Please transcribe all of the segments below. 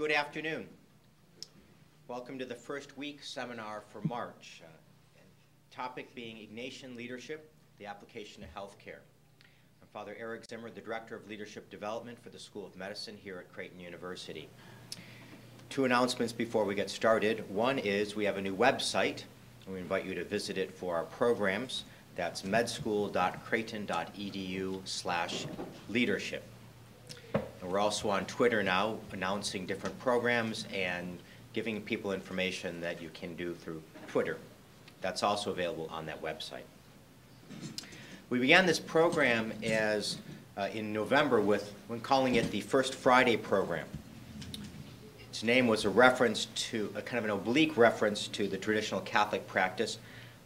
Good afternoon. Welcome to the first week seminar for March. Topic being Ignatian Leadership, the Application to Healthcare. I'm Father Eric Zimmer, the Director of Leadership Development for the School of Medicine here at Creighton University. Two announcements before we get started. One is we have a new website, and we invite you to visit it for our programs. That's medschool.creighton.edu/leadership. And we're also on Twitter now, announcing different programs and giving people information that you can do through Twitter. That's also available on that website. We began this program in November when calling it the First Friday program. Its name was a reference to, a kind of an oblique reference to the traditional Catholic practice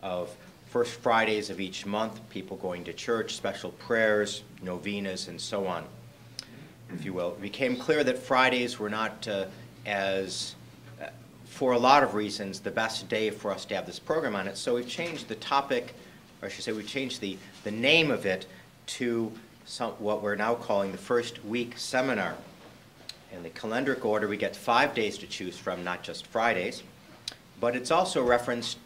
of First Fridays of each month, people going to church, special prayers, novenas, and so on, if you will. It became clear that Fridays were not for a lot of reasons, the best day for us to have this program on it. So we've changed the topic, or I should say we've changed the name of it to what we're now calling the First Week Seminar. In the calendric order, we get 5 days to choose from, not just Fridays. But it's also a reference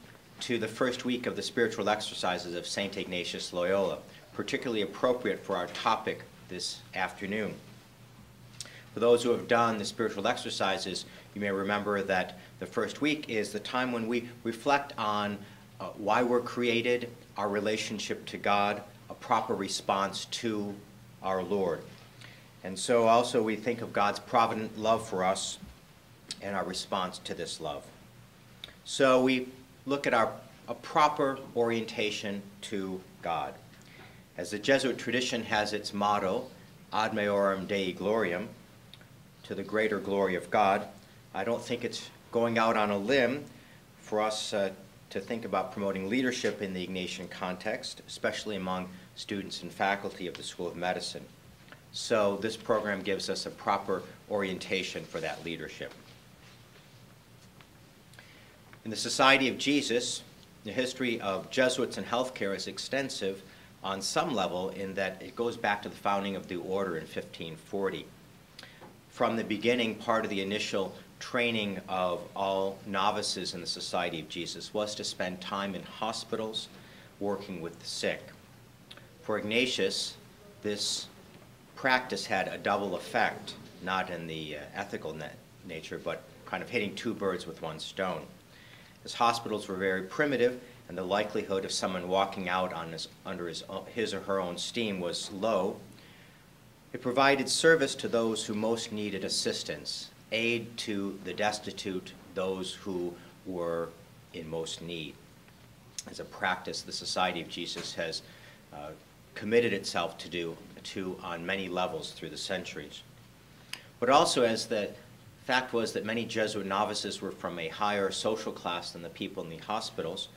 to the first week of the spiritual exercises of St. Ignatius Loyola, particularly appropriate for our topic this afternoon. For those who have done the spiritual exercises, you may remember that the first week is the time when we reflect on why we're created, our relationship to God, a proper response to our Lord. And so also we think of God's provident love for us and our response to this love. So we look at a proper orientation to God. As the Jesuit tradition has its motto, Ad Maiorem Dei Gloriam, to the greater glory of God, I don't think it's going out on a limb for us to think about promoting leadership in the Ignatian context, especially among students and faculty of the School of Medicine. So this program gives us a proper orientation for that leadership. In the Society of Jesus, the history of Jesuits and healthcare is extensive on some level in that it goes back to the founding of the order in 1540. From the beginning, part of the initial training of all novices in the Society of Jesus was to spend time in hospitals working with the sick. For Ignatius, this practice had a double effect, not in the ethical nature, but kind of hitting two birds with one stone. As hospitals were very primitive, and the likelihood of someone walking out under his or her own steam was low, it provided service to those who most needed assistance, aid to the destitute, those who were in most need. As a practice, the Society of Jesus has committed itself to do on many levels through the centuries. But also, as the fact was that many Jesuit novices were from a higher social class than the people in the hospitals,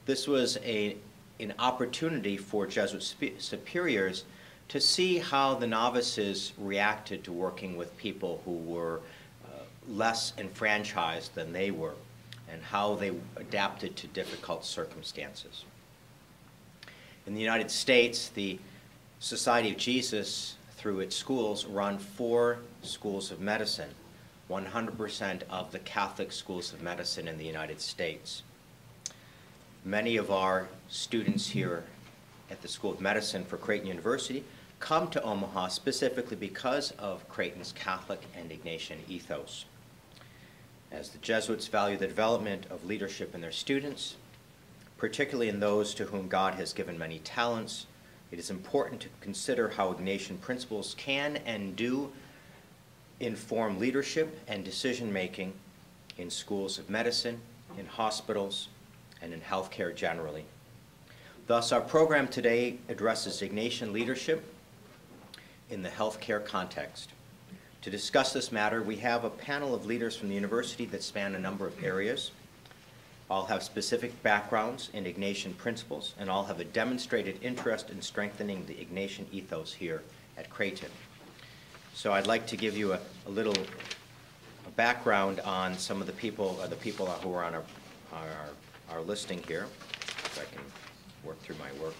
this was an opportunity for Jesuit superiors to see how the novices reacted to working with people who were less enfranchised than they were, and how they adapted to difficult circumstances. In the United States, the Society of Jesus, through its schools, run 4 schools of medicine, 100% of the Catholic schools of medicine in the United States. Many of our students here at the School of Medicine for Creighton University come to Omaha specifically because of Creighton's Catholic and Ignatian ethos. As the Jesuits value the development of leadership in their students, particularly in those to whom God has given many talents, it is important to consider how Ignatian principles can and do inform leadership and decision-making in schools of medicine, in hospitals, and in healthcare generally. Thus, our program today addresses Ignatian leadership in the healthcare context. To discuss this matter, we have a panel of leaders from the university that span a number of areas. All have specific backgrounds in Ignatian principles, and all have a demonstrated interest in strengthening the Ignatian ethos here at Creighton. So I'd like to give you a little background on some of the people who are on our listing here, so I can work through my work.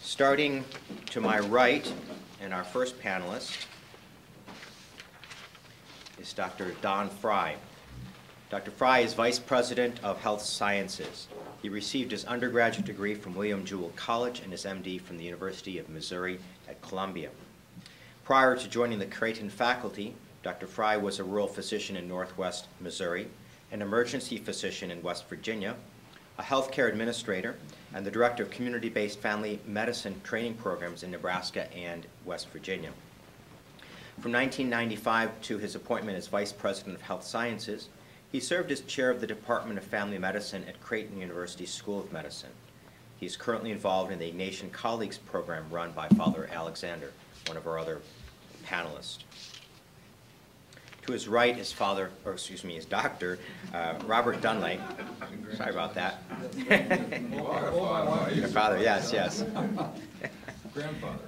Starting to my right, and our first panelist is Dr. Don Fry. Dr. Fry is Vice President of Health Sciences. He received his undergraduate degree from William Jewell College and his MD from the University of Missouri at Columbia. Prior to joining the Creighton faculty, Dr. Fry was a rural physician in Northwest Missouri, an emergency physician in West Virginia, a healthcare administrator, and the director of community-based family medicine training programs in Nebraska and West Virginia. From 1995 to his appointment as Vice President of Health Sciences, he served as chair of the Department of Family Medicine at Creighton University School of Medicine. He is currently involved in the Ignatian Colleagues program run by Father Alexander, one of our other panelists. To his right is is Dr. Robert Dunley. Sorry about that. Your father, yes. Grandfather.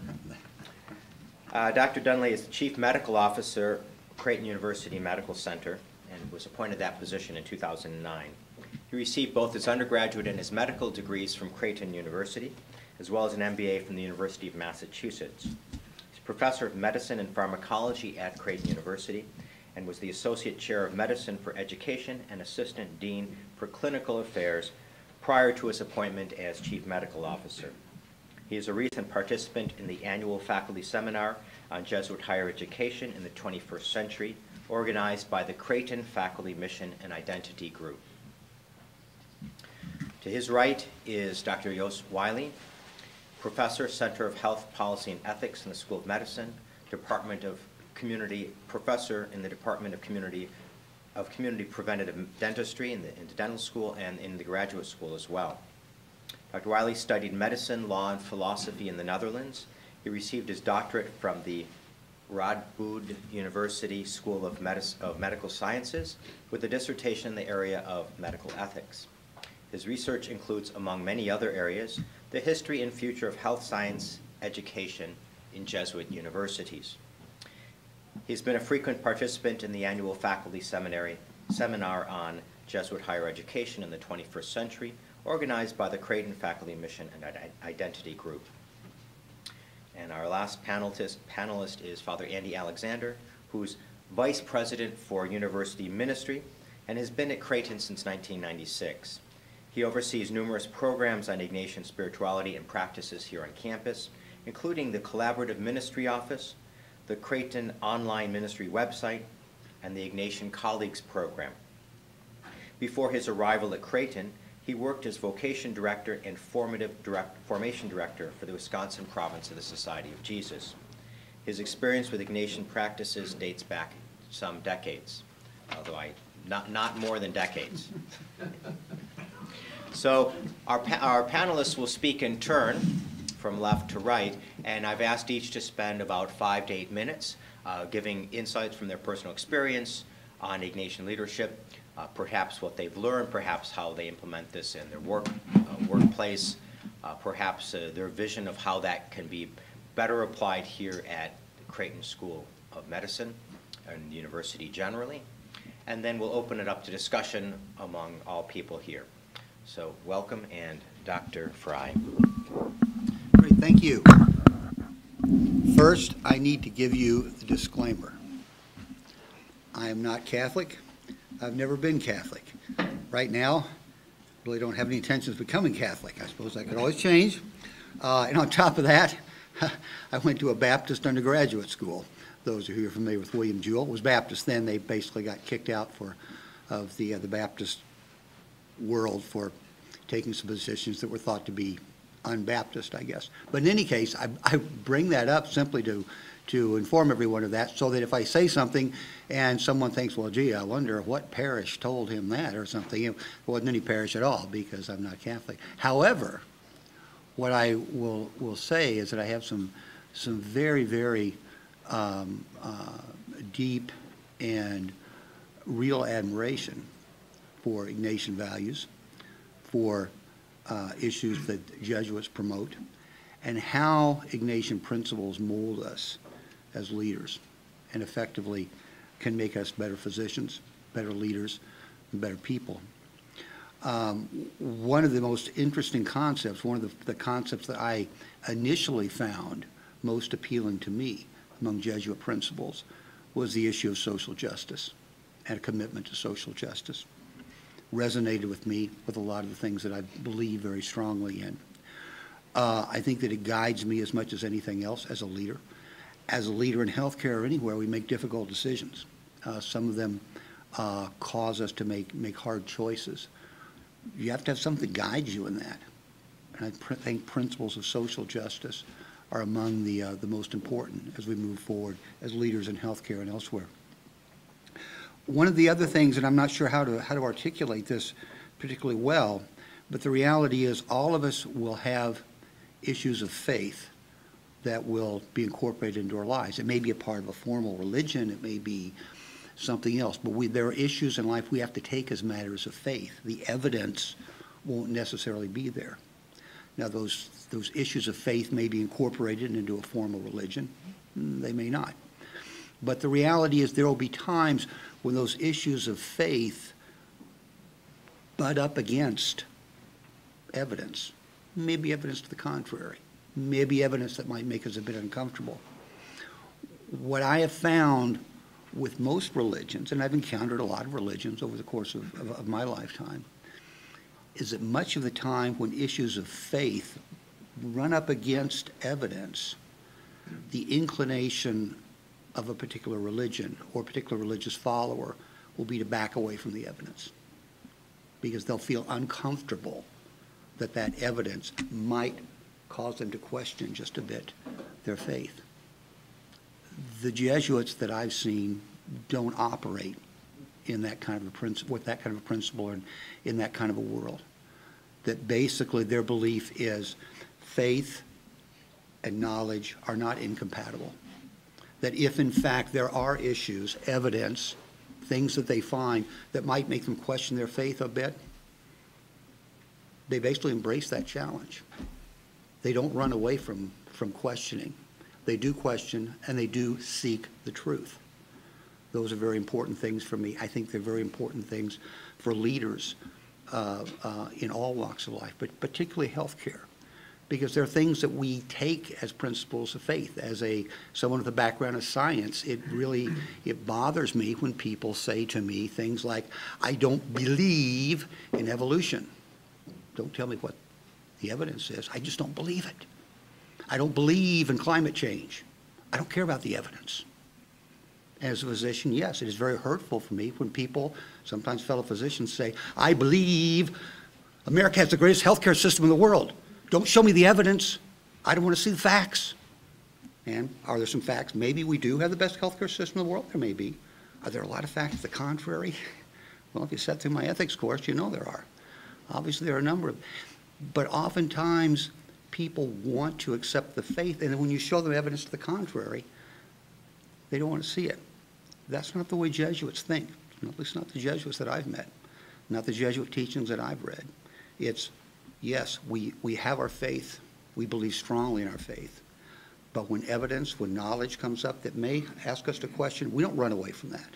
Dr. Dunley is the Chief Medical Officer of Creighton University Medical Center and was appointed that position in 2009. He received both his undergraduate and his medical degrees from Creighton University, as well as an MBA from the University of Massachusetts. He's professor of medicine and pharmacology at Creighton University and was the Associate Chair of Medicine for Education and Assistant Dean for Clinical Affairs prior to his appointment as Chief Medical Officer. He is a recent participant in the annual faculty seminar on Jesuit higher education in the 21st century, organized by the Creighton Faculty Mission and Identity Group. To his right is Dr. Jos Wiley, Professor, Center of Health Policy and Ethics in the School of Medicine, Professor in the Department of Community Preventative Dentistry in the dental school and in the graduate school as well. Dr. Wiley studied medicine, law, and philosophy in the Netherlands. He received his doctorate from the Radboud University School of Medical Sciences with a dissertation in the area of medical ethics. His research includes, among many other areas, the history and future of health science education in Jesuit universities. He's been a frequent participant in the annual faculty seminar on Jesuit higher education in the 21st century, organized by the Creighton Faculty Mission and Identity Group. And our last panelist is Father Andy Alexander, who's Vice President for University Ministry and has been at Creighton since 1996. He oversees numerous programs on Ignatian spirituality and practices here on campus, including the Collaborative Ministry Office, the Creighton Online Ministry website, and the Ignatian Colleagues program. Before his arrival at Creighton, he worked as Vocation Director and Formation Director for the Wisconsin Province of the Society of Jesus. His experience with Ignatian practices dates back some decades, although not more than decades. So our panelists will speak in turn from left to right, and I've asked each to spend about 5 to 8 minutes giving insights from their personal experience on Ignatian leadership, perhaps what they've learned, perhaps how they implement this in their workplace, perhaps their vision of how that can be better applied here at the Creighton School of Medicine and the university generally. And then we'll open it up to discussion among all people here. So welcome, and Dr. Fry. Great, thank you. First, I need to give you the disclaimer. I am not Catholic. I've never been Catholic. Right now, really don't have any intentions of becoming Catholic. I suppose that could always change. And on top of that, I went to a Baptist undergraduate school. Those who are familiar with William Jewell was Baptist then. They basically got kicked out of the Baptist world for taking some positions that were thought to be un-Baptist, I guess. But in any case, I bring that up simply to inform everyone of that, so that if I say something and someone thinks, well, gee, I wonder what parish told him that or something, it wasn't any parish at all, because I'm not Catholic. However, what I will say is that I have some very, very deep and real admiration for Ignatian values, for issues that Jesuits promote, and how Ignatian principles mold us as leaders and effectively can make us better physicians, better leaders, and better people. One of the most interesting concepts, one of the concepts that I initially found most appealing to me among Jesuit principles, was the issue of social justice and a commitment to social justice. Resonated with me with a lot of the things that I believe very strongly in. I think that it guides me as much as anything else as a leader. As a leader in healthcare or anywhere, we make difficult decisions. Some of them cause us to make hard choices. You have to have something that guides you in that. And I think principles of social justice are among the most important as we move forward as leaders in healthcare and elsewhere. One of the other things, and I'm not sure how to articulate this particularly well, but the reality is all of us will have issues of faith that will be incorporated into our lives. It may be a part of a formal religion, it may be something else, but there are issues in life we have to take as matters of faith. The evidence won't necessarily be there. Now, those issues of faith may be incorporated into a formal religion. They may not. But the reality is there will be times when those issues of faith butt up against evidence, maybe evidence to the contrary, maybe evidence that might make us a bit uncomfortable. What I have found with most religions, and I've encountered a lot of religions over the course of my lifetime, is that much of the time when issues of faith run up against evidence, the inclination of a particular religion or a particular religious follower will be to back away from the evidence because they'll feel uncomfortable that that evidence might cause them to question just a bit their faith. The Jesuits that I've seen don't operate in that kind of a principle, with that kind of a principle, and in that kind of a world. That basically their belief is faith and knowledge are not incompatible. That if in fact there are issues, evidence, things that they find that might make them question their faith a bit, they basically embrace that challenge. They don't run away from questioning. They do question and they do seek the truth. Those are very important things for me. I think they're very important things for leaders in all walks of life, but particularly healthcare, because there are things that we take as principles of faith. As someone with a background of science, it bothers me when people say to me things like, I don't believe in evolution. Don't tell me what the evidence is. I just don't believe it. I don't believe in climate change. I don't care about the evidence. As a physician, yes, it is very hurtful for me when people, sometimes fellow physicians, say, I believe America has the greatest healthcare system in the world. Don't show me the evidence. I don't want to see the facts. And are there some facts? Maybe we do have the best healthcare system in the world. There may be. Are there a lot of facts to the contrary? Well, if you sat through my ethics course, you know there are. Obviously, there are a number of. But oftentimes, people want to accept the faith, and when you show them evidence to the contrary, they don't want to see it. That's not the way Jesuits think. At least not the Jesuits that I've met, not the Jesuit teachings that I've read. It's, yes, we have our faith. We believe strongly in our faith. But when evidence, when knowledge comes up that may ask us to question, we don't run away from that.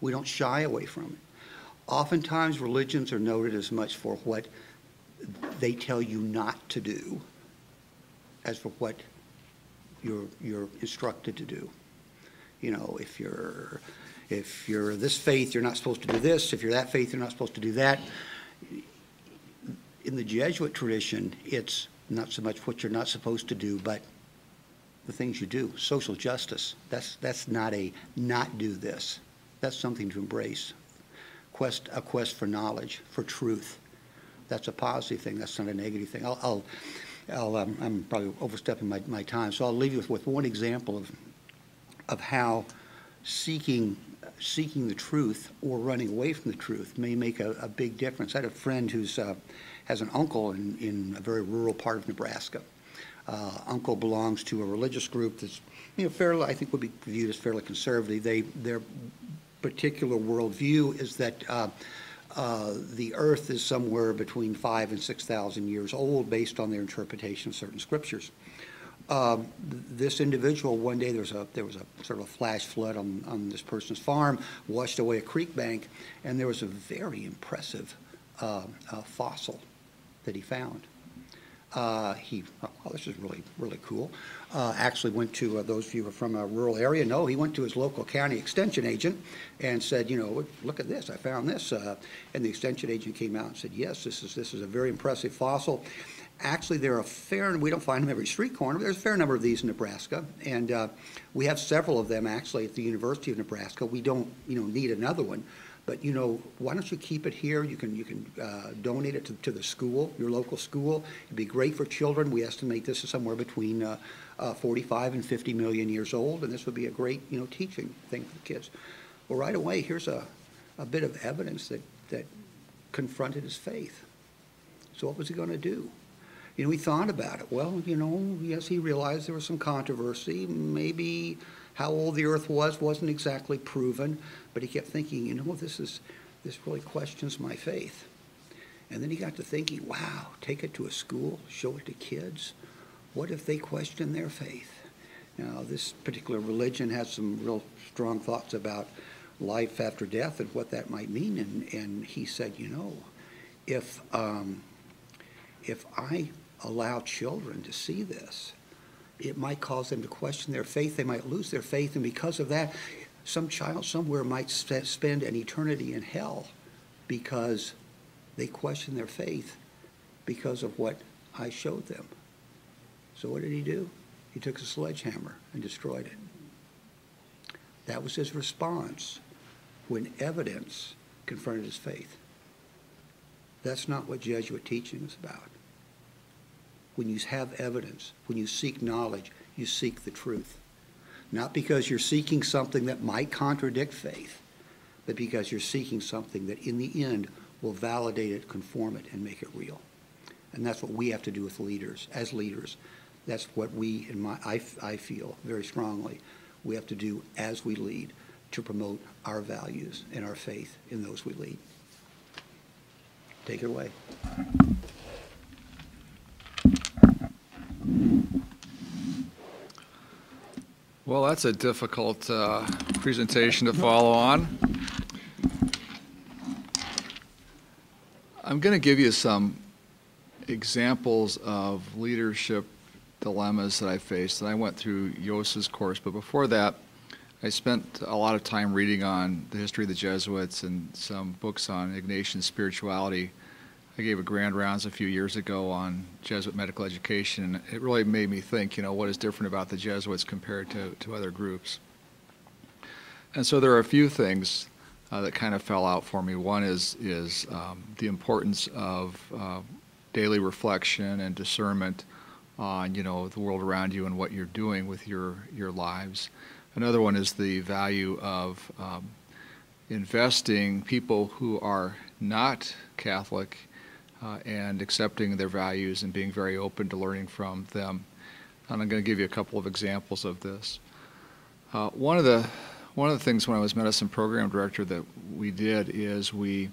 We don't shy away from it. Oftentimes, religions are noted as much for what they tell you not to do as for what you're instructed to do. You know, if you're this faith, you're not supposed to do this. If you're that faith, you're not supposed to do that. In the Jesuit tradition, it's not so much what you're not supposed to do, but the things you do. Social justice, that's not a not do this. That's something to embrace. A quest for knowledge, for truth. That's a positive thing. That's not a negative thing. I'm probably overstepping my time, so I'll leave you with one example of how seeking the truth or running away from the truth may make a big difference. I had a friend who's has an uncle in a very rural part of Nebraska. Uncle belongs to a religious group that's fairly, I think, would be viewed as fairly conservative. Their particular worldview is that the earth is somewhere between 5,000 and 6,000 years old based on their interpretation of certain scriptures. This individual, one day there was a sort of a flash flood on this person's farm, washed away a creek bank, and there was a very impressive fossil that he found. Oh, this is really, really cool. Actually went to, those of you who are from a rural area know, he went to his local county extension agent and said, you know, look at this, I found this. And the extension agent came out and said, yes, this is a very impressive fossil. Actually, there are we don't find them every street corner, but there's a fair number of these in Nebraska. And we have several of them actually at the University of Nebraska. We don't, need another one. But, why don't you keep it here? You can donate it to the school, your local school. It'd be great for children. We estimate this is somewhere between 45 and 50 million years old, and this would be a great, teaching thing for the kids. Well, right away, here's a bit of evidence that confronted his faith. So what was he going to do? He thought about it. Well, yes, he realized there was some controversy. Maybe how old the earth wasn't exactly proven, but he kept thinking, this really questions my faith. And then he got to thinking, wow, take it to a school, show it to kids. What if they question their faith? Now, this particular religion has some real strong thoughts about life after death and what that might mean. And he said, if I allow children to see this, it might cause them to question their faith. They might lose their faith, and because of that, some child somewhere might spend an eternity in hell because they question their faith because of what I showed them. So what did he do? He took a sledgehammer and destroyed it. That was his response when evidence confronted his faith. That's not what Jesuit teaching is about. When you have evidence, when you seek knowledge, you seek the truth. Not because you're seeking something that might contradict faith, but because you're seeking something that in the end will validate it, conform it, and make it real. And that's what we have to do with leaders, as leaders. That's what I feel very strongly, we have to do as we lead to promote our values and our faith in those we lead. Take it away. Well, that's a difficult presentation to follow on. I'm going to give you some examples of leadership dilemmas that I faced. And I went through Yoss's course, but before that, I spent a lot of time reading on the history of the Jesuits and some books on Ignatian spirituality. I gave a grand rounds a few years ago on Jesuit medical education, and it really made me think, what is different about the Jesuits compared to other groups. And so there are a few things that kind of fell out for me. One is the importance of daily reflection and discernment on, the world around you and what you're doing with your lives. Another one is the value of investing people who are not Catholic and accepting their values and being very open to learning from them. And I'm going to give you a couple of examples of this. One of the things when I was medicine program director that we did is we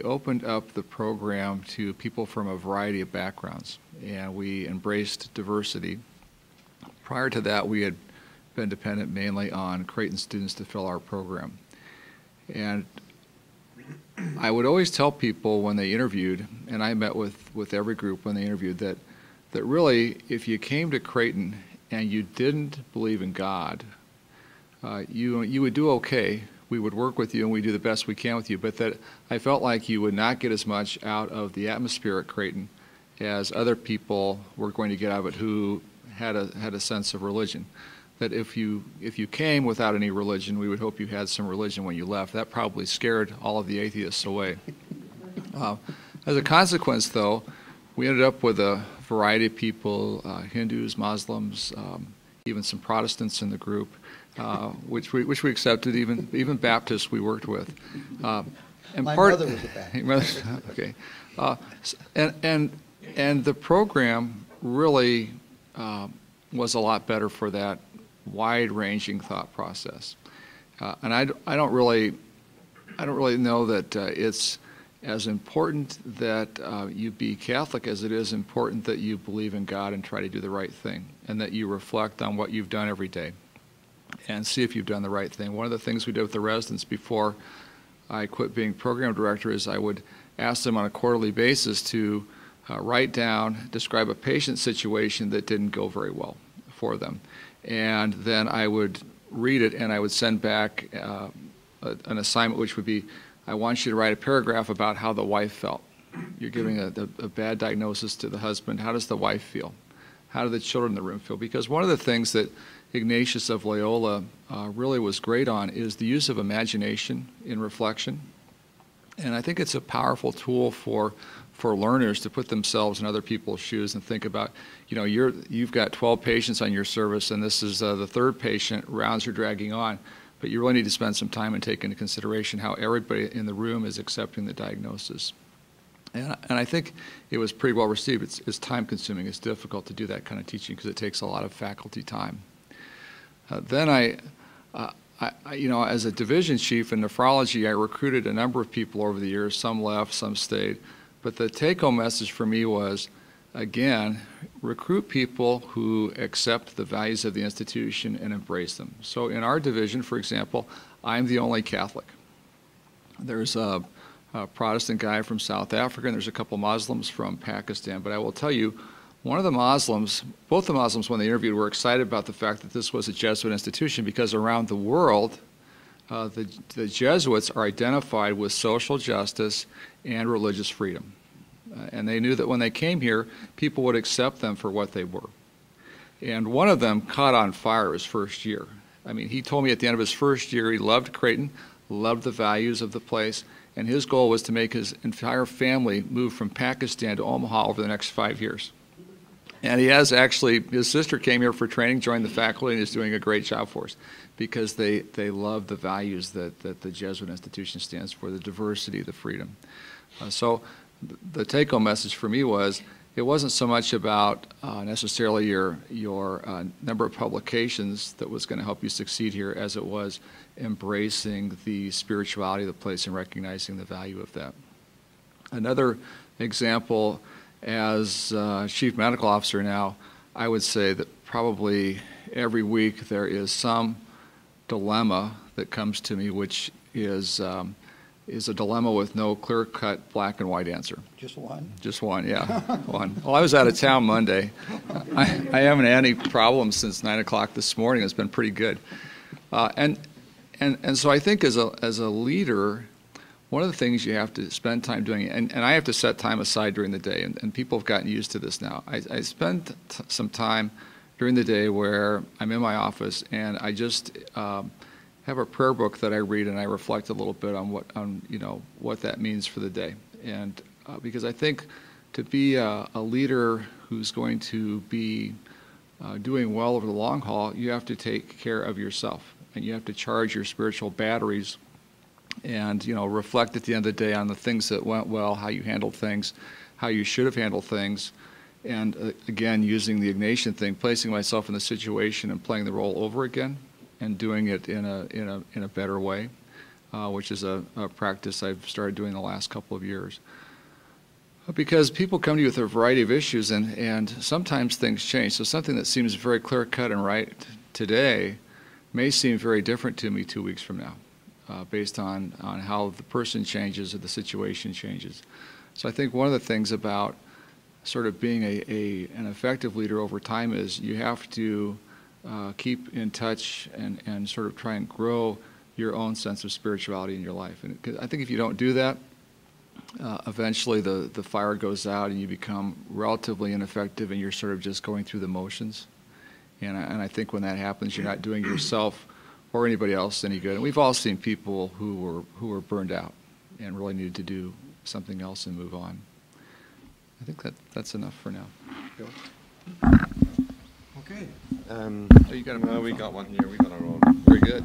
opened up the program to people from a variety of backgrounds, and we embraced diversity. Prior to that, we had been dependent mainly on Creighton students to fill our program. And I would always tell people when they interviewed, and I met with every group when they interviewed, that really, if you came to Creighton and you didn't believe in God, you would do okay. We would work with you and we do the best we can with you, but that I felt like you would not get as much out of the atmosphere at Creighton as other people were going to get out of it who had a sense of religion. That if you came without any religion, we would hope you had some religion when you left. That probably scared all of the atheists away. As a consequence, though, we ended up with a variety of people, Hindus, Muslims, even some Protestants in the group, which we accepted, even Baptists we worked with. And My mother was a Baptist. Okay. And the program really was a lot better for that wide-ranging thought process. And I don't really know that it's as important that you be Catholic as it is important that you believe in God and try to do the right thing, and that you reflect on what you've done every day and see if you've done the right thing. One of the things we did with the residents before I quit being program director is I would ask them on a quarterly basis to write down, describe a patient situation that didn't go very well for them. And then I would read it and I would send back an assignment which would be, I want you to write a paragraph about how the wife felt. You're giving a bad diagnosis to the husband. How does the wife feel? How do the children in the room feel? Because one of the things that Ignatius of Loyola really was great on is the use of imagination in reflection. And I think it's a powerful tool for learners to put themselves in other people's shoes and think about, you know, you've got 12 patients on your service, and this is the third patient, rounds are dragging on, but you really need to spend some time and take into consideration how everybody in the room is accepting the diagnosis. And I think it was pretty well received. It's time consuming. It's difficult to do that kind of teaching because it takes a lot of faculty time. Then you know, as a division chief in nephrology, I recruited a number of people over the years. Some left, some stayed. But the take-home message for me was, again, recruit people who accept the values of the institution and embrace them. So in our division, for example, I'm the only Catholic. There's a Protestant guy from South Africa, and there's a couple Muslims from Pakistan. But I will tell you, one of the Muslims, both the Muslims when they interviewed were excited about the fact that this was a Jesuit institution because around the world, the Jesuits are identified with social justice and religious freedom. And they knew that when they came here, people would accept them for what they were. And one of them caught on fire his first year. I mean, he told me at the end of his first year he loved Creighton, loved the values of the place, and his goal was to make his entire family move from Pakistan to Omaha over the next 5 years. And he has actually, his sister came here for training, joined the faculty, and is doing a great job for us because they love the values that the Jesuit institution stands for, the diversity, the freedom. So the take-home message for me was, it wasn't so much about necessarily your number of publications that was going to help you succeed here as it was embracing the spirituality of the place and recognizing the value of that. Another example, as chief medical officer now, I would say that probably every week there is some dilemma that comes to me which is a dilemma with no clear-cut black and white answer. Just one? Just one, yeah, one. Well, I was out of town Monday. I haven't had any problems since 9 o'clock this morning. It's been pretty good. And so I think as a leader, one of the things you have to spend time doing, and I have to set time aside during the day, and people have gotten used to this now. I spend some time during the day where I'm in my office and I just have a prayer book that I read and I reflect a little bit on what that means for the day. And because I think to be a leader who's going to be doing well over the long haul, you have to take care of yourself and you have to charge your spiritual batteries and reflect at the end of the day on the things that went well, how you handled things, how you should have handled things, and again using the Ignatian thing, placing myself in the situation and playing the role over again and doing it in a better way, which is a practice I've started doing the last couple of years. Because people come to you with a variety of issues and sometimes things change. So something that seems very clear-cut and right today may seem very different to me 2 weeks from now, based on how the person changes or the situation changes. So I think one of the things about sort of being an effective leader over time is you have to keep in touch and sort of try and grow your own sense of spirituality in your life. And I think if you don't do that, eventually the fire goes out and you become relatively ineffective and you're sort of just going through the motions. And I think when that happens, you're not doing yourself or anybody else any good. And we've all seen people who were burned out and really needed to do something else and move on. I think that's enough for now. Bill? Okay. You got we got one here. We got our own. Very good.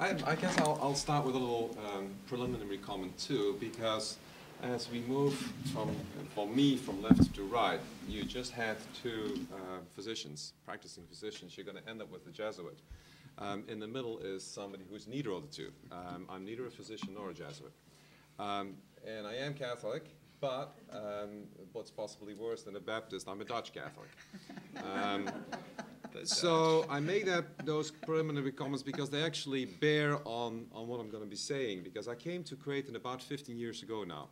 I guess I'll start with a little preliminary comment too, because as we move for me from left to right, you just had two practicing physicians. You're going to end up with a Jesuit. In the middle is somebody who's neither of the two. I'm neither a physician nor a Jesuit. And I am Catholic, but what's possibly worse than a Baptist, I'm a Dutch Catholic. So I made those preliminary comments because they actually bear on what I'm going to be saying, because I came to Creighton about 15 years ago now.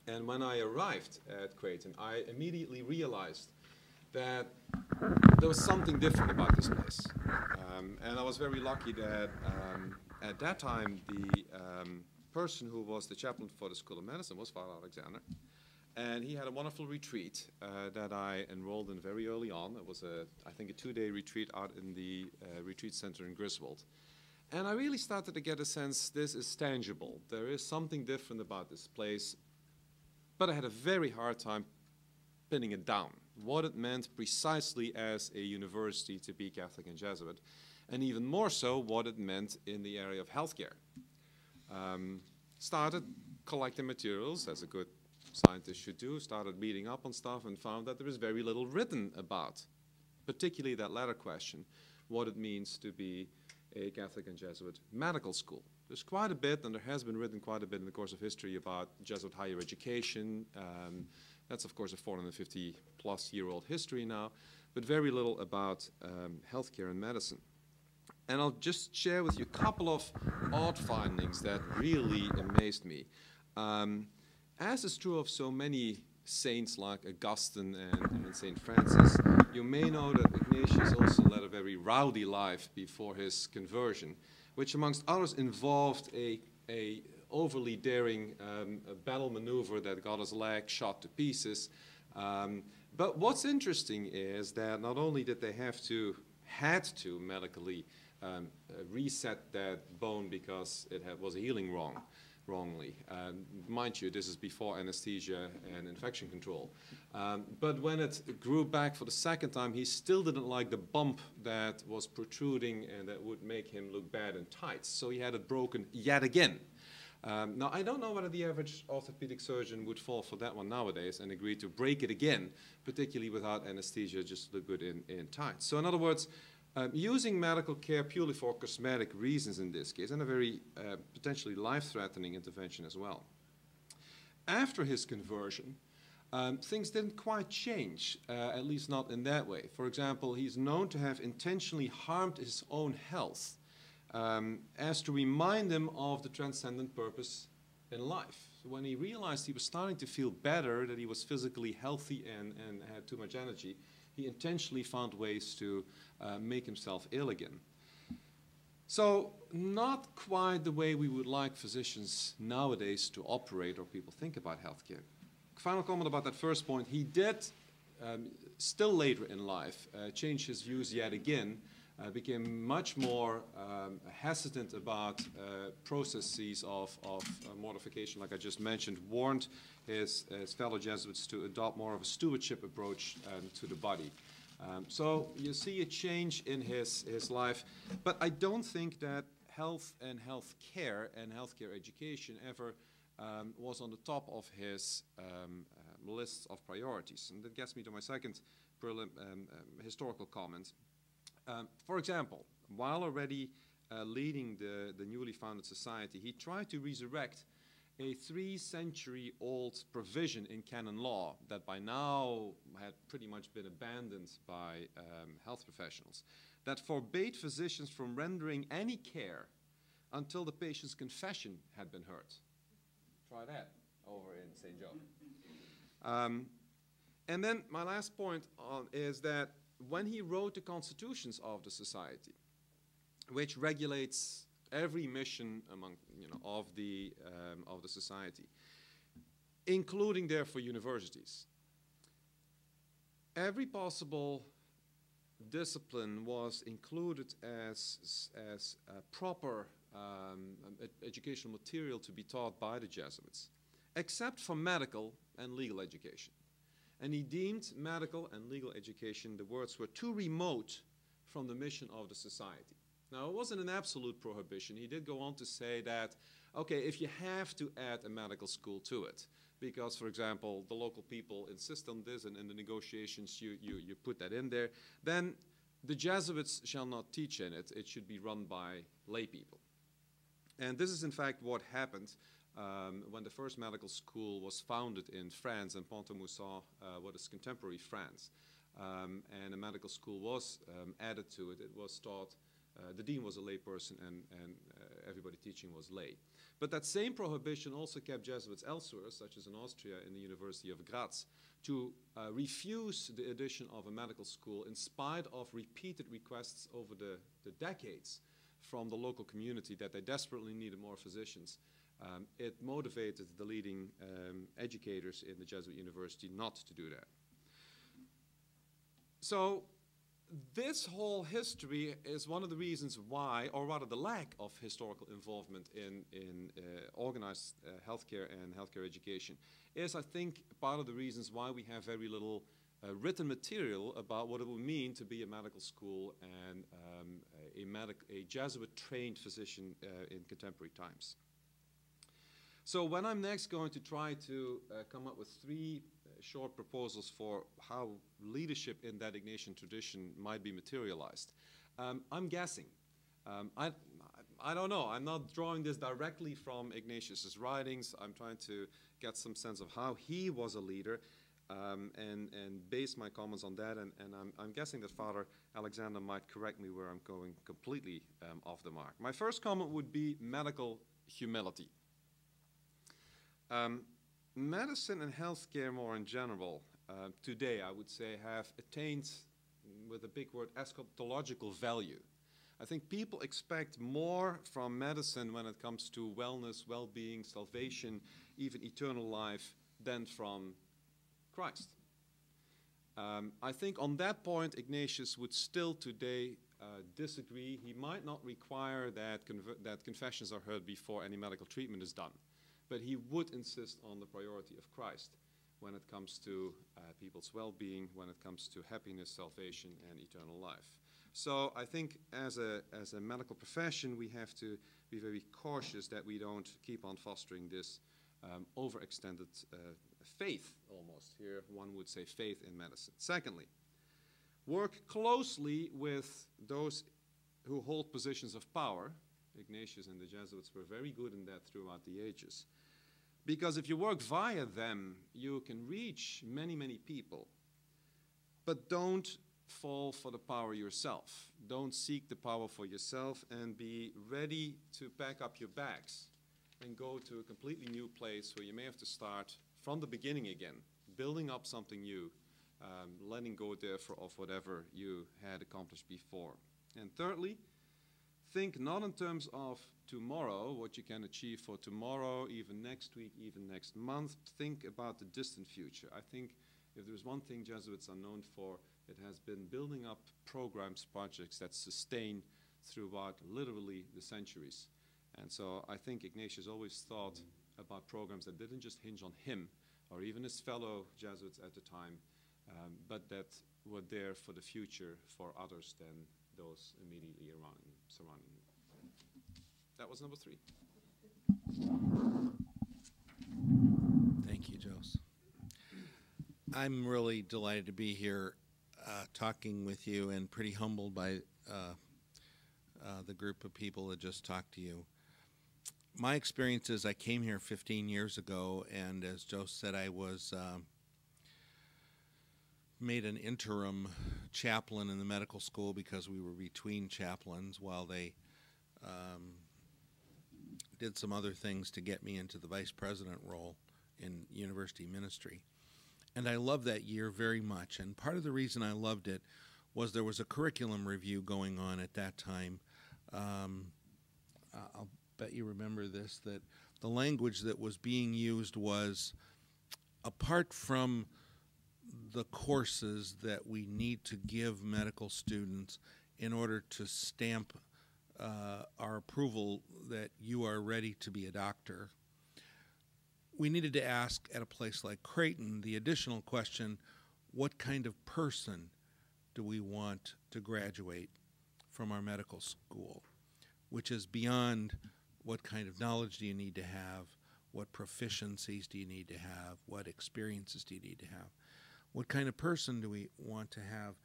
And when I arrived at Creighton, I immediately realized that there was something different about this place. And I was very lucky that at that time the person who was the chaplain for the School of Medicine was Father Alexander. And he had a wonderful retreat that I enrolled in very early on. It was, I think, a 2-day retreat out in the retreat center in Griswold. And I really started to get a sense this is tangible. There is something different about this place. But I had a very hard time pinning it down, what it meant precisely as a university to be Catholic and Jesuit, and even more so what it meant in the area of healthcare. Started collecting materials, as a good scientist should do, started reading up on stuff and found that there is very little written about, particularly that latter question, what it means to be a Catholic and Jesuit medical school. There's quite a bit, and there has been written quite a bit in the course of history about Jesuit higher education. That's, of course, a 450-plus-year-old history now, but very little about healthcare and medicine. And I'll just share with you a couple of odd findings that really amazed me. As is true of so many saints like Augustine and St. Francis, you may know that Ignatius also led a very rowdy life before his conversion, which amongst others involved a overly daring battle maneuver that got his leg shot to pieces. But what's interesting is that not only did they had to medically reset that bone because it was healing wrongly. Mind you, this is before anesthesia and infection control. But when it grew back for the second time, he still didn't like the bump that was protruding and that would make him look bad in tights. So he had it broken yet again. Now, I don't know whether the average orthopedic surgeon would fall for that one nowadays and agree to break it again, particularly without anesthesia, just to look good in tights. So in other words, using medical care purely for cosmetic reasons in this case, and a very potentially life-threatening intervention as well. After his conversion, things didn't quite change, at least not in that way. For example, he's known to have intentionally harmed his own health as to remind him of the transcendent purpose in life. So when he realized he was starting to feel better, that he was physically healthy and had too much energy, he intentionally found ways to make himself ill again. So not quite the way we would like physicians nowadays to operate or people think about healthcare. Final comment about that first point, he did, still later in life, change his views yet again, became much more hesitant about processes of mortification, like I just mentioned, warned his fellow Jesuits to adopt more of a stewardship approach to the body. So you see a change in his life, but I don't think that health and healthcare education ever was on the top of his list of priorities. And that gets me to my second historical comment. For example, while already leading the newly founded society, he tried to resurrect a 3-century-old provision in canon law that by now had pretty much been abandoned by health professionals, that forbade physicians from rendering any care until the patient's confession had been heard. Try that over in St. Joe. And then my last point is that when he wrote the constitutions of the society, which regulates every mission among, of the society, including therefore universities, every possible discipline was included as proper educational material to be taught by the Jesuits, except for medical and legal education. And he deemed medical and legal education, the words were too remote from the mission of the society. Now, it wasn't an absolute prohibition. He did go on to say that, okay, if you have to add a medical school to it, because, for example, the local people insist on this and in the negotiations you put that in there, then the Jesuits shall not teach in it. It should be run by lay people. And this is, in fact, what happened when the first medical school was founded in France, in Pont-à-Mousson, what is contemporary France. And a medical school was added to it. It was taught the dean was a lay person and everybody teaching was lay. But that same prohibition also kept Jesuits elsewhere, such as in Austria in the University of Graz, to refuse the addition of a medical school in spite of repeated requests over the decades from the local community that they desperately needed more physicians. It motivated the leading educators in the Jesuit university not to do that. So this whole history is one of the reasons why, or rather the lack of historical involvement in organized healthcare and healthcare education, is, I think, part of the reasons why we have very little written material about what it would mean to be a medical school and a Jesuit-trained physician in contemporary times. So when I'm next going to try to come up with 3 short proposals for how leadership in that Ignatian tradition might be materialized, I'm guessing. I don't know. I'm not drawing this directly from Ignatius's writings. I'm trying to get some sense of how he was a leader and base my comments on that. And I'm guessing that Father Alexander might correct me where I'm going completely off the mark. My first comment would be medical humility. Medicine and healthcare more in general today, I would say, have attained, with a big word, eschatological value. I think people expect more from medicine when it comes to wellness, well-being, salvation, even eternal life, than from Christ. I think on that point, Ignatius would still today disagree. He might not require that confessions are heard before any medical treatment is done. But he would insist on the priority of Christ when it comes to people's well-being, when it comes to happiness, salvation, and eternal life. So I think as a medical profession, we have to be very cautious that we don't keep on fostering this overextended faith, almost. Here one would say faith in medicine. Secondly, work closely with those who hold positions of power. Ignatius and the Jesuits were very good in that throughout the ages. Because if you work via them, you can reach many, many people. But don't fall for the power yourself. Don't seek the power for yourself, and be ready to pack up your bags and go to a completely new place where you may have to start from the beginning again, building up something new, letting go therefore of whatever you had accomplished before. And thirdly, think not in terms of tomorrow, what you can achieve for tomorrow, even next week, even next month. Think about the distant future. I think if there's one thing Jesuits are known for, it has been building up programs, projects that sustain throughout literally the centuries. And so I think Ignatius always thought about programs that didn't just hinge on him or even his fellow Jesuits at the time, but that were there for the future for others than those immediately surrounding him. That was number 3. Thank you, Jos. I'm really delighted to be here talking with you, and pretty humbled by the group of people that just talked to you. My experience is I came here 15 years ago, and as Jos said, I was made an interim chaplain in the medical school because we were between chaplains while they did some other things to get me into the vice president role in university ministry. And I loved that year very much. And part of the reason I loved it was there was a curriculum review going on at that time. I'll bet you remember this, that the language that was being used was, apart from the courses that we need to give medical students in order to stamp our approval that you are ready to be a doctor, we needed to ask at a place like Creighton the additional question, what kind of person do we want to graduate from our medical school? Which is beyond what kind of knowledge do you need to have, what proficiencies do you need to have, what experiences do you need to have. What kind of person do we want to have?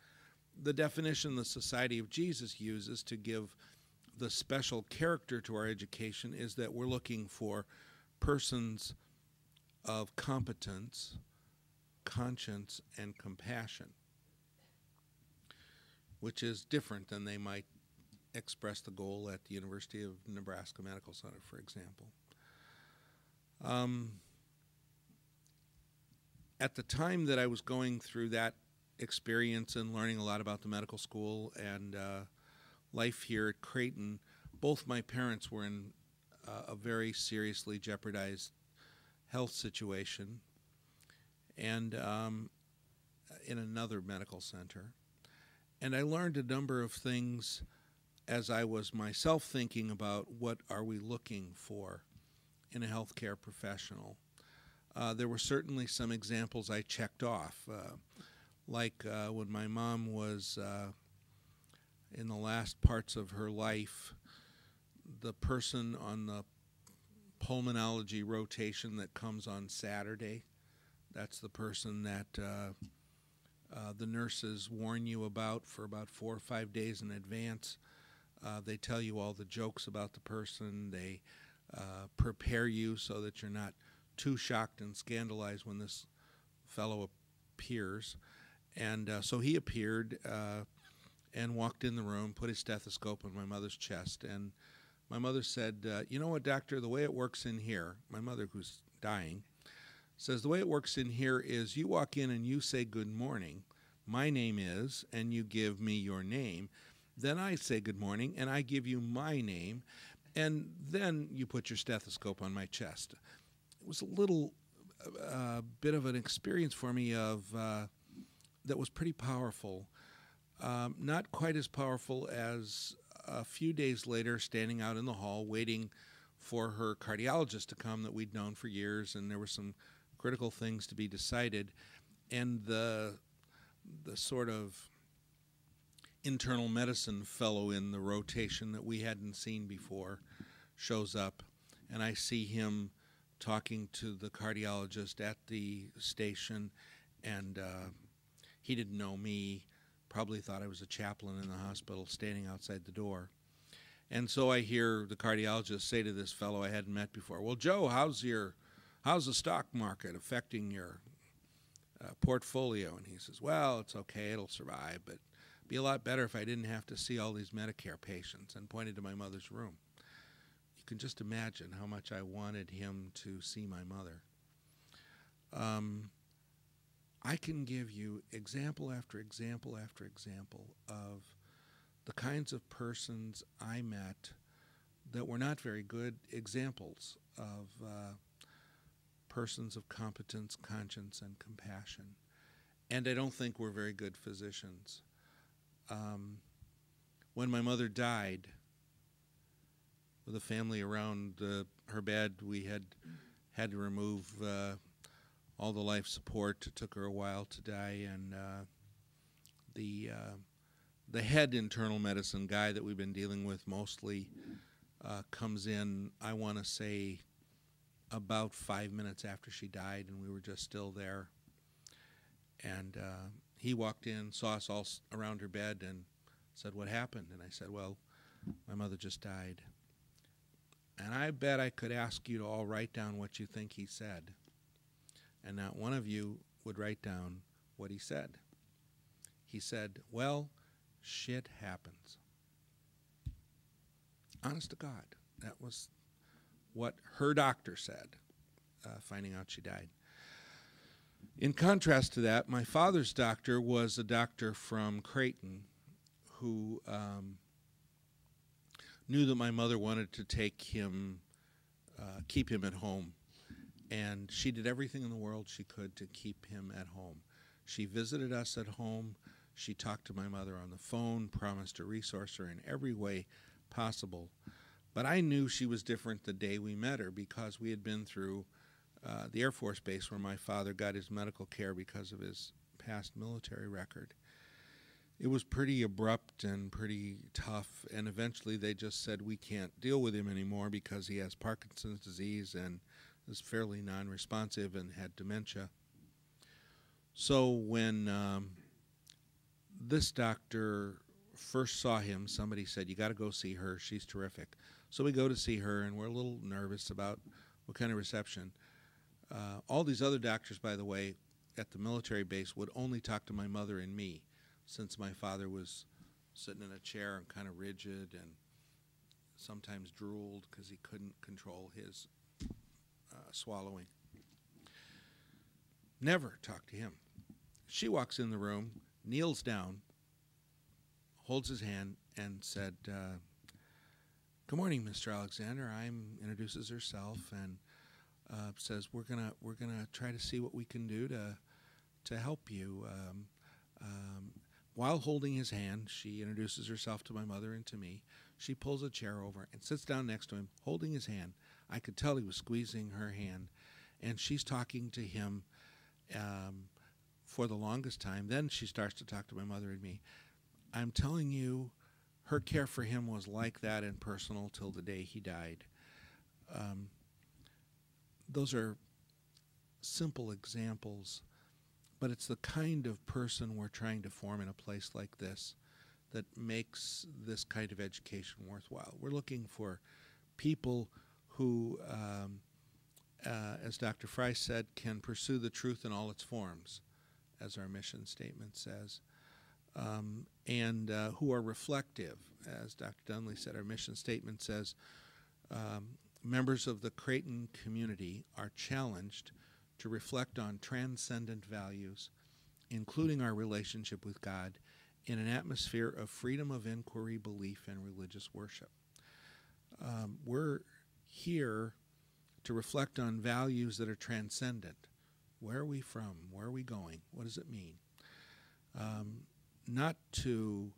The definition the Society of Jesus uses to give the special character to our education is that we're looking for persons of competence, conscience, and compassion, which is different than they might expressed the goal at the University of Nebraska Medical Center, for example. At the time that I was going through that experience and learning a lot about the medical school and life here at Creighton, both my parents were in a very seriously jeopardized health situation and in another medical center. And I learned a number of things as I was myself thinking about what are we looking for in a healthcare professional. There were certainly some examples I checked off, like when my mom was in the last parts of her life, the person on the pulmonology rotation that comes on Saturday, that's the person that the nurses warn you about for about 4 or 5 days in advance. They tell you all the jokes about the person. They prepare you so that you're not too shocked and scandalized when this fellow appears. And so he appeared and walked in the room, put his stethoscope on my mother's chest, and my mother said, you know what, doctor, the way it works in here, my mother who's dying, says the way it works in here is you walk in and you say good morning, my name is, and you give me your name. Then I say good morning and I give you my name, and then you put your stethoscope on my chest. It was a little bit of an experience for me of that was pretty powerful. Not quite as powerful as a few days later standing out in the hall waiting for her cardiologist to come that we'd known for years, and there were some critical things to be decided, and the sort of internal medicine fellow in the rotation that we hadn't seen before shows up, and I see him talking to the cardiologist at the station, and he didn't know me, probably thought I was a chaplain in the hospital standing outside the door. And so I hear the cardiologist say to this fellow I hadn't met before, well, Joe, how's the stock market affecting your portfolio? And he says, well, it's okay, it'll survive, but it'd be a lot better if I didn't have to see all these Medicare patients, and pointed to my mother's room. You can just imagine how much I wanted him to see my mother. I can give you example after example after example of the kinds of persons I met that were not very good examples of persons of competence, conscience, and compassion. And I don't think were very good physicians. When my mother died, with a family around her bed, we had to remove all the life support. It took her a while to die, and the head internal medicine guy that we've been dealing with mostly comes in, I want to say, about 5 minutes after she died, and we were just still there. And he walked in, saw us all around her bed, and said, what happened? And I said, well, my mother just died. And I bet I could ask you to all write down what you think he said. And not one of you would write down what he said. He said, well, shit happens. Honest to God, that was what her doctor said, finding out she died. In contrast to that, my father's doctor was a doctor from Creighton who knew that my mother wanted to take him, keep him at home. And she did everything in the world she could to keep him at home. She visited us at home. She talked to my mother on the phone, promised to resource her in every way possible. But I knew she was different the day we met her because we had been through the Air Force Base where my father got his medical care because of his past military record. It was pretty abrupt and pretty tough, and eventually they just said we can't deal with him anymore because he has Parkinson's disease and is fairly non-responsive and had dementia. So when this doctor first saw him, somebody said, you got to go see her, she's terrific. So we go to see her, and we're a little nervous about what kind of reception. All these other doctors, by the way, at the military base would only talk to my mother and me, since my father was sitting in a chair and kind of rigid, and sometimes drooled because he couldn't control his swallowing. Never talked to him. She walks in the room, kneels down, holds his hand, and said, "Good morning, Mr. Alexander." Introduces herself and says, "We're gonna try to see what we can do to help you." While holding his hand, she introduces herself to my mother and to me. She pulls a chair over and sits down next to him, holding his hand. I could tell he was squeezing her hand, and she's talking to him for the longest time. Then she starts to talk to my mother and me. I'm telling you, her care for him was like that and personal till the day he died. Those are simple examples, but it's the kind of person we're trying to form in a place like this that makes this kind of education worthwhile. We're looking for people who, as Dr. Fry said, can pursue the truth in all its forms, as our mission statement says, and who are reflective. As Dr. Dunley said, our mission statement says, members of the Creighton community are challenged to reflect on transcendent values, including our relationship with God, in an atmosphere of freedom of inquiry, belief, and religious worship. We're here to reflect on values that are transcendent. Where are we from? Where are we going? What does it mean? Not to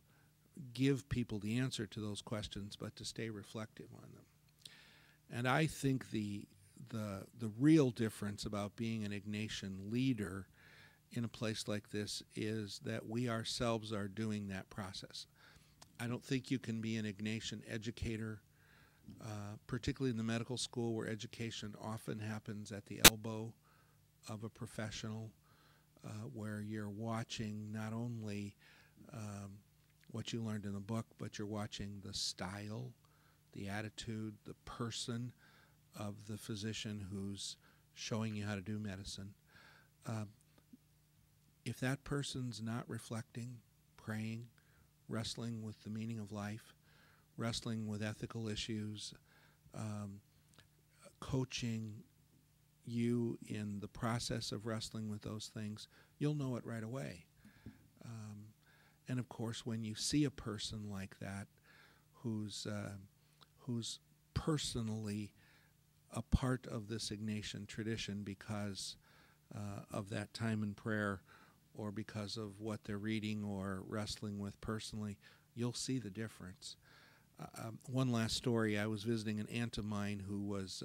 give people the answer to those questions, but to stay reflective on them. And I think the real difference about being an Ignatian leader in a place like this is that we ourselves are doing that process. I don't think you can be an Ignatian educator, particularly in the medical school where education often happens at the elbow of a professional, where you're watching not only what you learned in the book, but you're watching the style, the attitude, the person of the physician who's showing you how to do medicine. If that person's not reflecting, praying, wrestling with the meaning of life, wrestling with ethical issues, coaching you in the process of wrestling with those things, you'll know it right away. And of course, when you see a person like that who's personally a part of this Ignatian tradition because of that time in prayer or because of what they're reading or wrestling with personally, you'll see the difference. One last story. I was visiting an aunt of mine who was,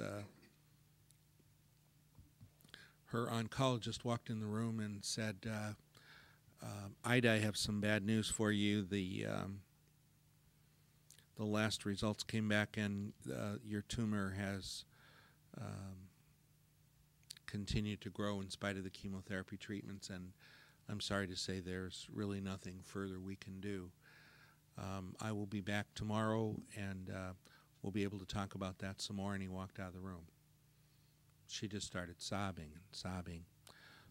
her oncologist walked in the room and said, Ida, I have some bad news for you. The last results came back and your tumor has continued to grow in spite of the chemotherapy treatments, and I'm sorry to say there's really nothing further we can do. I will be back tomorrow, and we'll be able to talk about that some more, and he walked out of the room. She just started sobbing and sobbing.